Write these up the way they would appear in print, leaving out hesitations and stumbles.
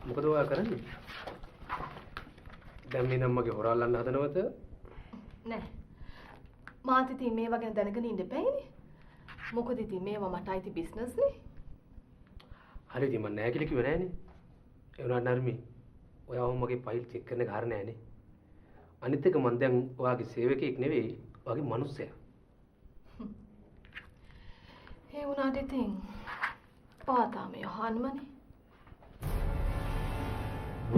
මොකද ඔයා කරන්නේ? දැන් මේ නම්මගේ හොරල්ලන්න හදනවද? නෑ. මාත් ඉතින් මේවා ගැන දැනගෙන ඉන්න එපායිනේ. මොකද ඉතින් මේවා මට අයිති බිස්නස් නේ. හරි ඉතින් මම නෑ කියලා කිව්වේ නෑනේ. ඒ වුණාට නර්මී ඔයාව මගේ ෆයිල් චෙක් කරන්න ගහර නෑනේ. අනිත් එක මම දැන් ඔයාගේ සේවකයෙක් නෙවෙයි, ඔයාගේ මිනිස්සයා. ඒ වුණාට ඉතින් පාතාම යහන්මනේ.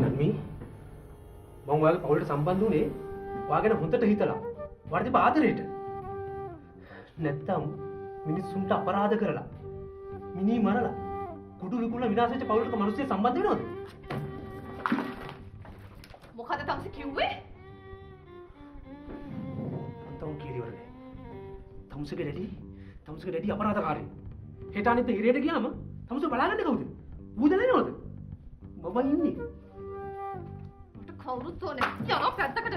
නර්මී මම ඔයාගේ පවුලට සම්බන්ධ වුණේ ඔයාගෙන හොඳට හිතලා. ඔයාට තිබ්බ ආදරේට. නැත්තම් මිනිස්සුන්ට අපරාධ කරලා මිනි මරලා කුඩු විකුණලා විනාශ වෙච්ච පවුලක මිනිස්සු සම්බන්ධ වෙනවද? මොකද තමසි කිව්වේ? තම් කීරිවරනේ. තමුසගේ ඩැඩි අපරාධකාරී. හෙට අනිත් හිරේට ගියාම තමුස බලාගන්නේ කවුද? ඌද නේනවද? මම ඉන්නේ. මට කවුරුත් ඕනේ. යනවා පැත්තකට.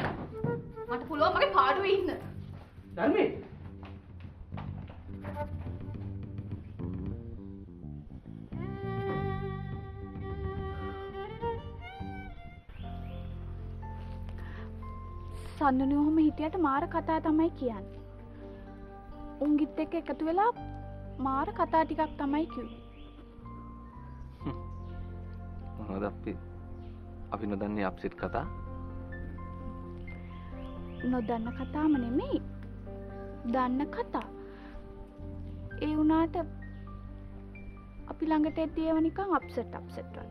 මට පුළුවන් මගේ පාඩුවේ ඉන්න. ධර්මේ සන්නු ඔහොම හිටියට මාර කතා තමයි කියන්නේ. උන්ගිත් එක්ක එකතු වෙලා මාර කතා ටිකක් තමයි කිව්වේ. මොනවද අපි නොදන්නේ අප්සෙට් කතා? නොදන්න කතාම නෙමෙයි. දන්න කතා. ඒ වුණාට අපි ළඟට එද්දී ඒව නිකන් අප්සෙට් වගේ.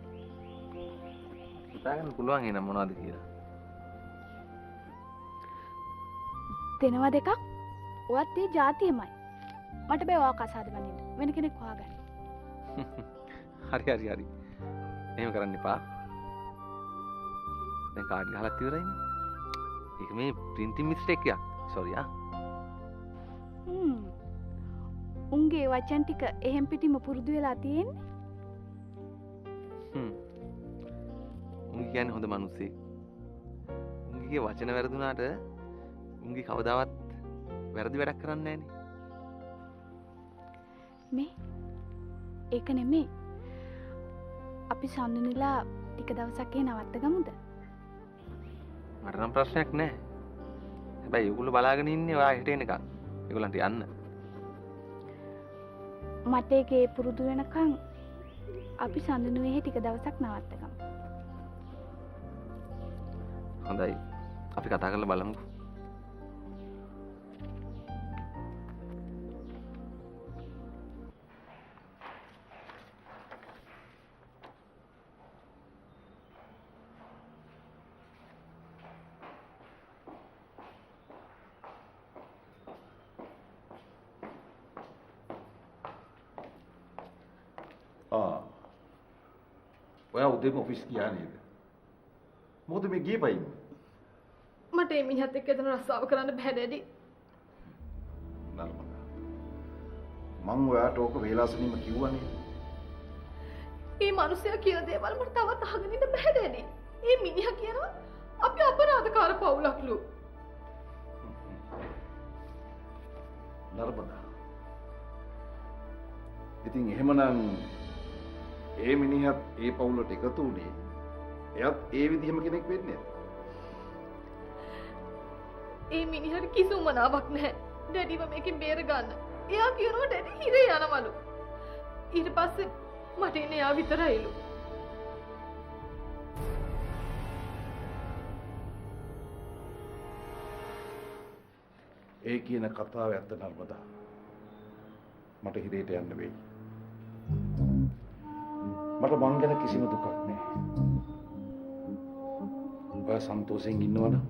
හිතාගන්න පුළුවන් එන මොනවද කියලා. දෙනවා දෙකක්. ඔයත් ඒ જાතියමයි. මට බෑ ඔයා කසාද බඳින්න. වෙන කෙනෙක් හොයාගන්න. හරි. එහෙම කරන්න එපා. දැන් කාඩ් ගහලත් ඉවරයිනේ. ඒක මේ printing mistake එකක්. sorry ආ. උන්ගේ වචන ටික එහෙම් පිටිම පුරුදු වෙලා තියෙන්නේ. උන් කියන්නේ හොඳ මිනිස්සෙක්. උන්ගේ වචන වැරදුනාට උන්ගේ කවදාවත් වැරදි වැඩක් කරන්නේ මේ ඒක නෙමෙයි. අපි සම්නුනිලා ටික දවසක් නවත්ත ගමුද? මට නම් ප්‍රශ්නයක් නැහැ. හැබැයි ඒගොල්ලෝ බලාගෙන ඉන්නේ ඔයා හිට එනකන්. ඒගොල්ලන්ට යන්න. මට ඒකේ පුරුදු වෙනකන් අපි සම්නුනුවේ ටික දවසක් නවත්ත ගමු. හොඳයි. අපි කතා කරලා බලමුකෝ. ඔයා උදේම ඔෆිස් ගියා නේද? මොකද මේ ගියේ පයින්? මට මේ මිනිහත් එක්ක එතන රස්සාව කරන්න බෑ ඩැඩි. නර්මදා. මං ඔයාට ඕක වේලාසනීම කිව්වනේ. මේ මිනිහයා කියන දේවල් මට තවත් අහගෙන ඉන්න බෑ ඩැඩි. මේ මිනිහා කියනවා අපි අපරාධකාර පවුලක්ලු. නර්මදා. ඉතින් එහෙමනම් ඒ මිනිහත් ඒ පවුලට එකතු වුණේ එයත් ඒ විදිහම කෙනෙක් වෙන්නේ. ඒ මිනිහට කිසිම මනාවක් නැහැ. ඩැඩිව මේකෙන් බේර ගන්න. එයා කියනවා ඩැඩි හිරේ යනවලු. ඊට පස්සේ මට ඉන්නේ එයා විතරයිලු. ඒ කියන කතාව ඇත්ත නර්මදා. මට හිරේට යන්න වෙයි. මට මං ගැන කිසිම දුකක් නැහැ. ඔයා සන්තෝෂයෙන් ඉන්නවනම්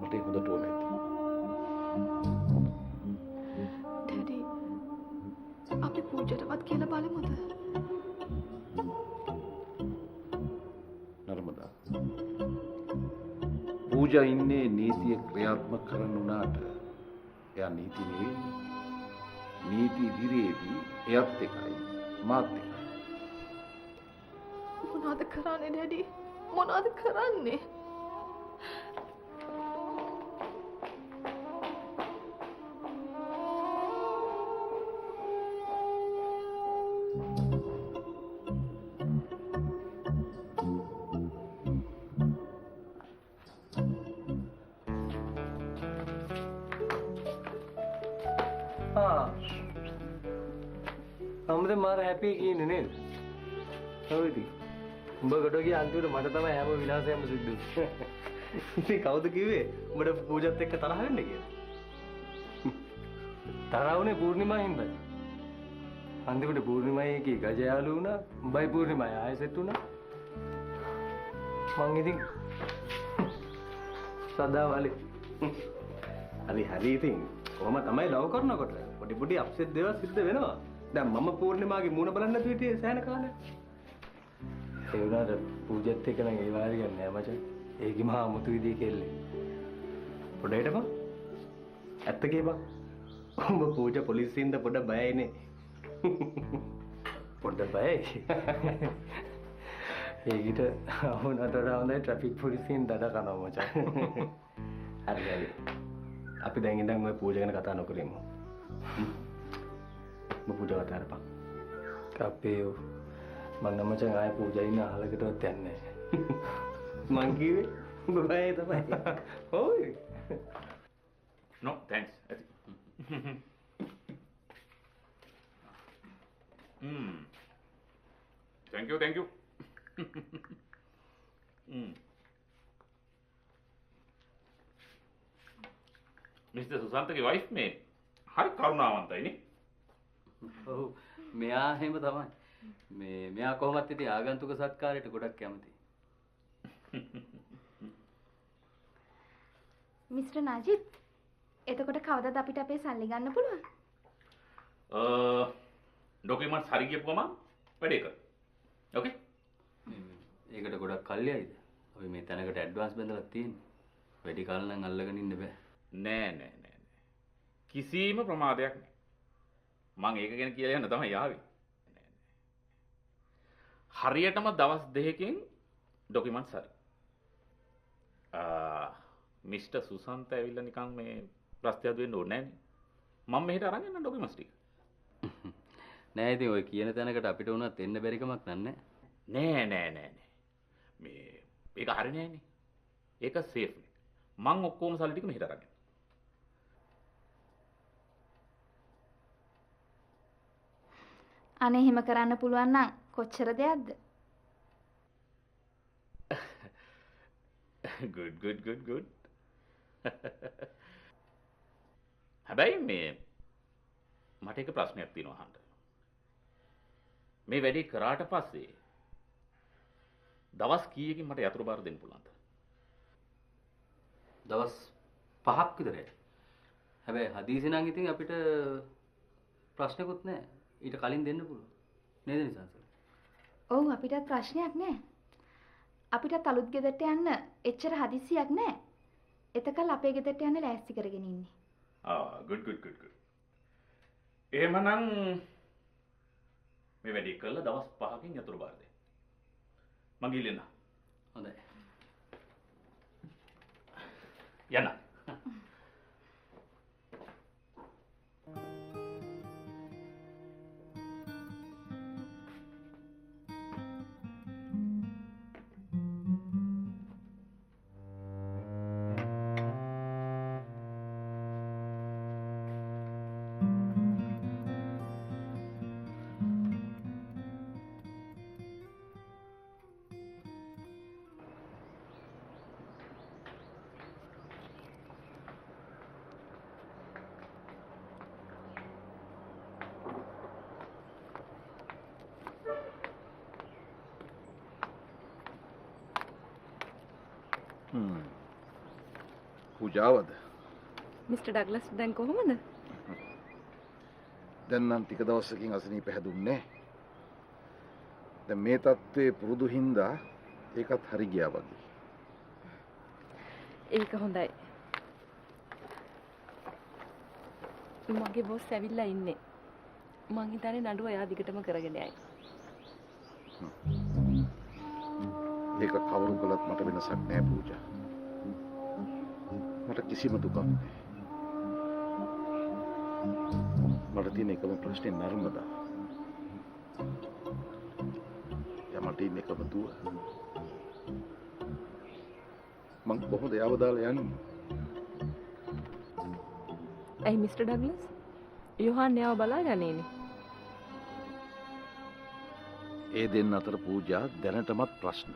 මට ඒක හොඳට ඕනේ. ඩැඩි අපි පූජටවත් කියලා බලමුද? නර්මදා. පූජා ඉන්නේ නීතිය ක්‍රියාත්මක කරන්න උනාට එයා නීති නෙවෙයි. නීති ඉදිරියේදී එයත් එකයි මාත් එකයි. මොනවද කරන්නේ ඩැඩි? මොනවද කරන්නේ? හැමදේම මාර හැපි කියන්නේ නේද? ඔව් ඉතින්. උඹ කොට ගිය අන්තිමට මට තමයි හැම විනාශයක්ම සිද්ධ වුනේ. ඉතින් කවුද කිව්වේ උඹට පූජත් එක්ක තරහ වෙන්න කියලා? තරහුනේ පූර්ණිමා හින්දා. අන්තිමට පූර්ණිමායි කී ගජයාලු වුණා. උඹයි පූර්ණිමායි ආයෙ සෙට් වුණා. මං ඉතින් සදාවලි. හරි ඉතින් කොහොම තමයි ලව් කරනකොට පොඩි පොඩි අප්සෙට් දේවල් සිද්ධ වෙනවා. දැන් මම පූර්ණිමාගේ මූණ බලන්න නැතුව හිටියේ සෑහෙන කාලයක්. ඒ වුණාට පූජත් එක්ක නම් ඒ වාරි ගන්න නෑ මචං. ඒකි මහා අමුතු විදිහේ කෙල්ලේ. පොඩ හිටපන්. ඇත්ත කියපන්. උඹ පූජා පොලිසියෙන්ද පොඩ බයයිනේ. පොඩ්ඩ බයයි. ඒකිට වුණාට වඩා හොඳයි ට්‍රැෆික් පොලිසියෙන් දඩ කනවා මචං. හරි. අපි දැන් ඉඳන් ඔය පූජා ගැන කතා නොකරමු. මම පූජා කතා කරපන්. අපේ මං නම් මචං ආයෙ පූජා ඉන්න අහලකටවත් යන්නේ නැහැ. මං කිව්වේ උඹ බයයි තමයි. ඔව්. No, thanks. Thank you. Mr. Susantගේ wife මේ හරි කරුණාවන්තයිනේ. ඔව් මෙයා එහෙම තමයි. මෙයා කොහොමත් ඉතින් ආගන්තුක සත්කාරයට ගොඩක් කැමතියි. මිස්ටර් නජිත් එතකොට කවදද අපිට අපේ සල්ලි ගන්න පුළුවන්? ඩොකියුමන්ට්ස් හරි ගියපු ගමන් වැඩේ කර. ඕකේ? ඒකට ගොඩක් කල්යයිද? අපි මේ තැනකට ඇඩ්වාන්ස් බඳලා තියෙන්නේ. වැඩි කාල නම් අල්ලගෙන ඉන්න බෑ. නෑ. කිසිම ප්‍රමාදයක් නෑ. මං ඒක ගැන කියලා යන්න තමයි ආවේ. හරියටම දවස් 2කින් ඩොකියුමන්ට්ස් හරි. මිස්ටර් සුසන්ත ඇවිල්ලා නිකන් මේ ප්‍රස්තයද වෙන්න ඕනේ නෑනේ. මම මෙහෙට අරන් යන්න ඩොකියුමන්ට්ස් ටික. නෑ ඉතින් ඔය කියන තැනකට අපිට උනත් එන්න බැරි කමක් නෑ. නෑ. මේ ඒක හරි නෑනේ. ඒක සේෆ් නේ. මං ඔක්කොම සල්ලි ටික මෙහෙට අරන්. අනේ එහෙම කරන්න පුළුවන් නම් කොච්චර දෙයක්ද? good. හැබැයි මේ මට එක ප්‍රශ්නයක් තියෙනවා අහන්න. මේ වැඩේ කරාට පස්සේ දවස් කීයකින් මට යතුරු බාර දෙන්න පුළුවන්ද? දවස් 5ක් විතර. හැබැයි හදීසි නම් ඉතින් අපිට ප්‍රශ්නකුත් නෑ. ඊට කලින් දෙන්න පුළුවන්. නේද නිසංසල? ඔව් අපිටත් ප්‍රශ්නයක් නෑ. අපිටත් අලුත් ගෙදරට යන්න එච්චර හදිස්සියක් නෑ. එතකල් අපේ ගෙදරට යන්න ලෑස්ති කරගෙන ඉන්නේ. good. එහෙමනම් මේ වැඩේ කළා දවස් 5කින් යතුරු බාර දෙන්න. මං ගිහින් හොඳයි. යන්න. පූජාවද? මිස්ටර් ඩග්ලස් දැන් කොහොමද? දැන් නම් ටික දවසකින් අසනීප හැදුන්නේ. දැන් මේ තත්ත්වයේ පුරුදු හින්දා ඒකත් හරි ගියා වගේ. ඒක හොඳයි. මගේ බොස් ඇවිල්ලා ඉන්නේ. මං හිතන්නේ නඩුව එයා දිගටම කරගෙන යයි. ඒක කවුරු කළත් මට වෙනසක් නෑ පූජා. මට කිසිම දුකක් නෑ. මට තියෙන එකම ප්‍රශ්නේ නර්මදා. මට ඉන්න එකම දුව. මං කොහොමද යව දාලා යන්නේ? ඇයි මිස්ටර් ඩග්ලස්? යොහාන් එයාව බලාගන්නේනේ. ඒ දෙන්න අතර පූජා දැනටමත් ප්‍රශ්න.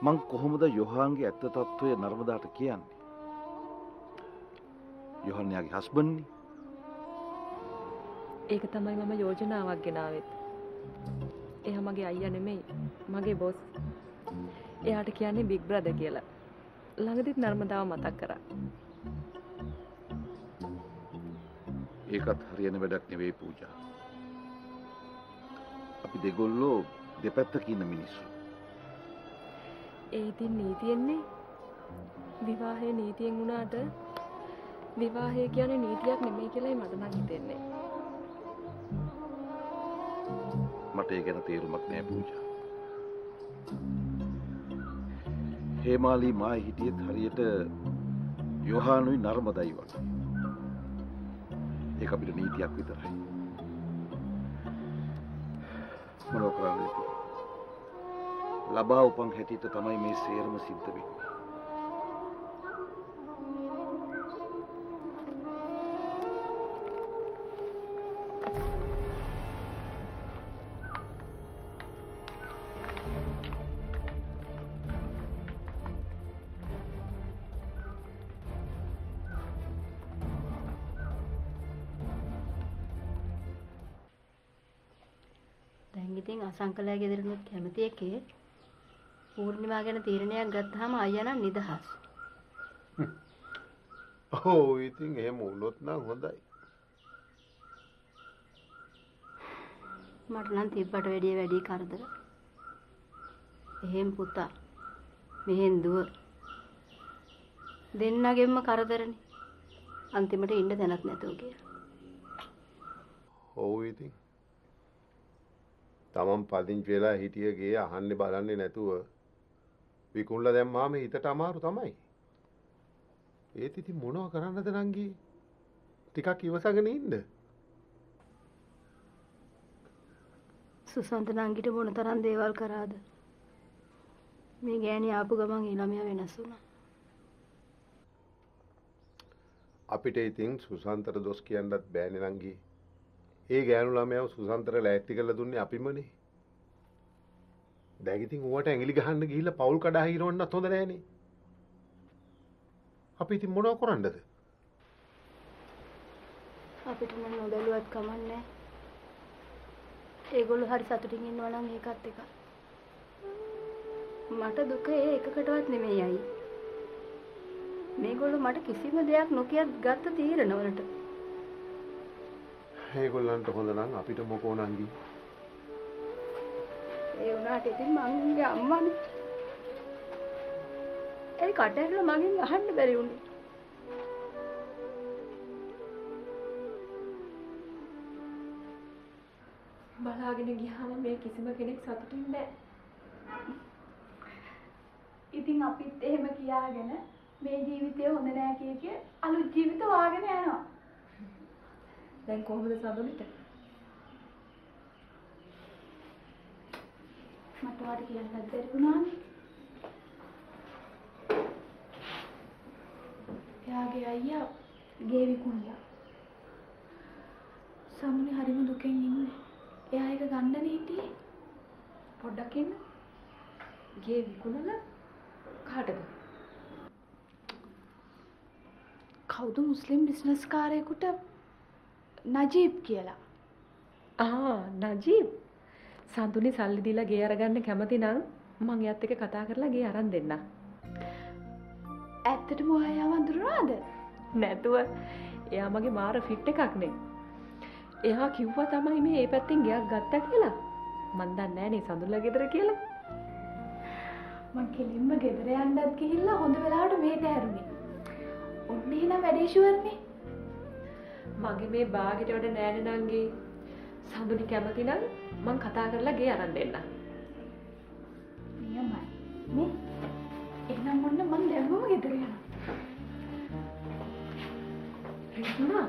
මං කොහොමද යොහාන්ගේ ඇත්ත තත්ත්වය නර්මදාට කියන්නේ? යොහාන් යාගේ හස්බන්ඩ්නි. ඒක තමයි මම යෝජනාවක් ගෙනාවෙත්. එයා මගේ අයියා නෙමෙයි, මගේ බොස්. එයාට කියන්නේ බිග් බ්‍රදර් කියලා. ළඟදිත් නර්මදාව මතක් කරා. ඒකත් හරියන වැඩක් නෙවෙයි පූජා. අපි දෙගොල්ලෝ දෙපැත්තක ඉන්න මිනිස්සු. ඒ ඉතින් නීතියෙන්නේ විවාහය නීතියෙන් වුණාට විවාහය කියන්නේ නීතියක් නෙමෙයි කියලායි මට නම් හිතෙන්නේ. මට ඒ ගැන තේරුමක් නෑ පූජා. හේමාලි මායි හිටියෙත් හරියට යොහානුයි නර්මදයි වගේ. ඒක අපිට නීතියක් විතරයි. මොනව කරන්නේ? ලබා උපන් හැටියට තමයි මේ සේරම සිද්ධ වෙන්නේ. දැන් ඉතින් අසංකලයා ගෙදරිනුත් කැමති එකේ පූර්ණිමා ගැන තීරණයක් ගත්තාම අයියා නම් නිදහස්. ඔව් ඉතින් එහෙම වුණොත් නම් හොඳයි. මට නම් තිබ්බට වැඩි කරදර. එහෙම් පුතා මෙහෙන් දුව දෙන්නගෙන්ම කරදරනේ. අන්තිමට ඉන්න තැනක් නැතුව කියලා. ඔව් ඉතින් තමන් පදිංචි වෙලා හිටිය ගේ අහන්නේ බලන්නේ නැතුව විකුණලා දැම්මාම හිතට අමාරු තමයි. ඒත් ඉතින් මොනව කරන්නද නංගි? ටිකක් ඉවසගෙන ඉන්න. සුසන්ත නංගිට මොන තරම් දේවල් කරාද? මේ ගෑණි ආපු ගමන් ඊළමයා වෙනස් වුණා. අපිට ඉතින් සුසන්තට දොස් කියන්නත් බෑනේ නංගි. ඒ ගෑනු ළමයාව සුසන්තට ලෑස්ති කරලා දුන්නේ අපිමනේ. දැන් ඉතින් ඌට ඇඟිලි ගහන්න ගිහිල්ලා පවුල් කඩා හිරවන්නත් හොඳ නෑනේ. අපි ඉතින් මොනව කරන්නද? අපිට නම් නොබැලුවත් කමන්නේ. ඒගොල්ලෝ හරි සතුටින් ඉන්නවා නම් ඒකත් එක. මට දුක ඒ එකකටවත් නෙමෙයි අයි. මේගොල්ලෝ මට කිසිම දෙයක් නොකියත් ගත්ත තීරණවලට. ඒගොල්ලන්ට හොඳ නම් අපිට මොකෝ නංගි? ඒ වුණාට ඉතින් මගේ අම්මානේ. ඒ කටහැරලා මගෙන් අහන්න බැරි වුණේ. බලාගෙන ගියාම මේ කිසිම කෙනෙක් සතුටින් නැහැ. ඉතින් අපිත් එහෙම කියාගෙන මේ ජීවිතය හොඳ නෑ කිය අලුත් ජීවිත වාගෙන යනවා. දැන් කොහොමද සඳුනිට? මට වාට කියන්නත් බැරි වුණානේ. එයාගේ අයියා ගේ විකුණලා. සමුනි හරිම දුකෙන් ඉන්නේ. එයා එක ගන්නනේ හිටියේ. පොඩ්ඩක් ඉන්න. ගේ විකුණලා කාටද? කවුද මුස්ලිම් බිස්නස් කාරයෙකුට නජීබ් කියලා. නජීබ්. සඳුනි සල්ලි දීලා ගේ අරගන්න කැමති නම් මං එයාත් එක්ක කතා කරලා ගේ අරන් දෙන්න. ඇත්තටම ඔයා වඳුරනවද? නැතුව එයා මගේ මාර ෆිට් එකක් නේ. එයා කිව්වා තමයි මේ ඒ පැත්තෙන් ගයක් ගත්තා කියලා. මන් දන්නේ නැහැ නේ සඳුල්ලා ගෙදර කියලා. මං කෙලින්ම ගෙදර යන්නත් ගිහිල්ලා හොඳ වෙලාවට මේට ඇරුනේ. ඔන්න එහෙනම් වැඩේ ෂුවර්නේ. මගේ මේ බාගෙට වඩ නෑනේ නංගි. සඳුනි කැමති නම් මං කතා කරලා ගේ අරන් දෙන්න. නියමයි. නේ? එහෙනම් ඔන්න මං දැම්මම ගෙදර යනවා. රිස්නා.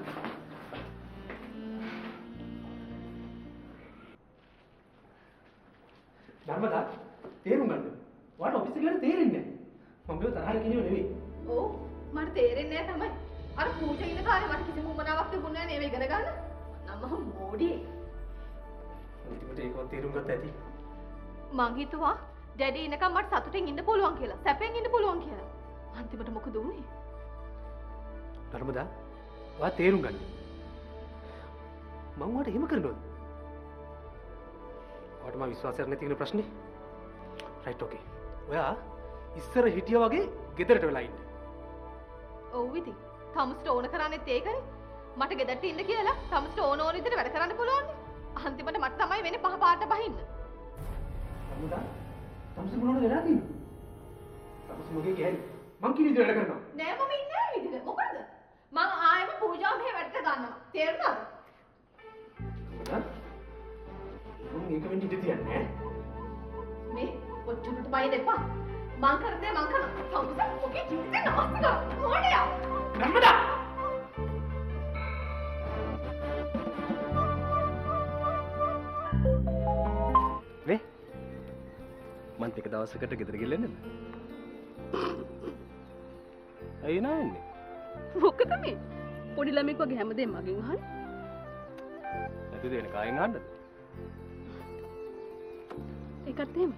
නර්මදා තේරුම් ගන්න. වාට ඔෆිස් එකට ගිහලා තේරෙන්නේ නැහැ. මම මේව තරහට කියනව නෙවෙයි. ඔව් මට තේරෙන්නේ නැහැ තමයි. අර පූජා ඉන්න කාලේ මට කිසිම උමනාවක් තිබුණේ නැහැ නේද ඉගෙන ගන්න. නම් මම මොඩි. ඒකට ඒකවත් තේරුම් ගත්ත ඇති. මං හිතුවා ඩැඩි ඉන්නකම් මට සතුටින් ඉන්න පුළුවන් කියලා. සැපෙන් ඉන්න පුළුවන් කියලා. අන්තිමට මොකද වුනේ? නර්මදා ඔයා තේරුම් ගන්න. මං ඔයාට එහෙම කරනවද? ඔයාට මා විශ්වාසයක් නැති වෙන ප්‍රශ්නේ. රයිට් ඕකේ. ඔයා ඉස්සර හිටියා වගේ ගෙදරට වෙලා ඉන්න. ඔව් ඉතින්. තමුස්ට ඕන කරන්නේත් ඒකනේ. මට ගෙදරට ඉන්න කියලා තමුස්ට ඕන විදිහට වැඩ කරන්න පුළුවන්. අන්තිමට මට තමයි වෙන්නේ පහ පාට බහින්න. නර්මදා තමුස මොනවද වෙලා තියෙන්නේ? තමුස මොකේ ගියයි? මං කී විදිහට වැඩ කරනවා. නෑ මම ඉන්නේ නැහැ විදිහට. මොකද? මං ආයෙම පූජාව මෙහෙ වැඩට ගන්නවා. තේරුණාද? නර්මදා මං ඒක වෙන්න ඉඩ තියන්නේ නෑ. මේ ඔච්චරට බය දෙපා. මං කරන්නේ මං කරනවා. තමුස ඔකේ ජීවිතේ නමස්ත කරා. මොඩයා. නර්මදා වේ මන්ත් එක දවසකට ගෙදර ගිල්ලෙන්නද? ඇයි නාන්නේ? මොකද මේ පොඩි ළමෙක් වගේ හැමදේම මගෙන් අහන්නේ? නැති දෙන කායෙන් අහන්නද? ඒකත් එහෙම.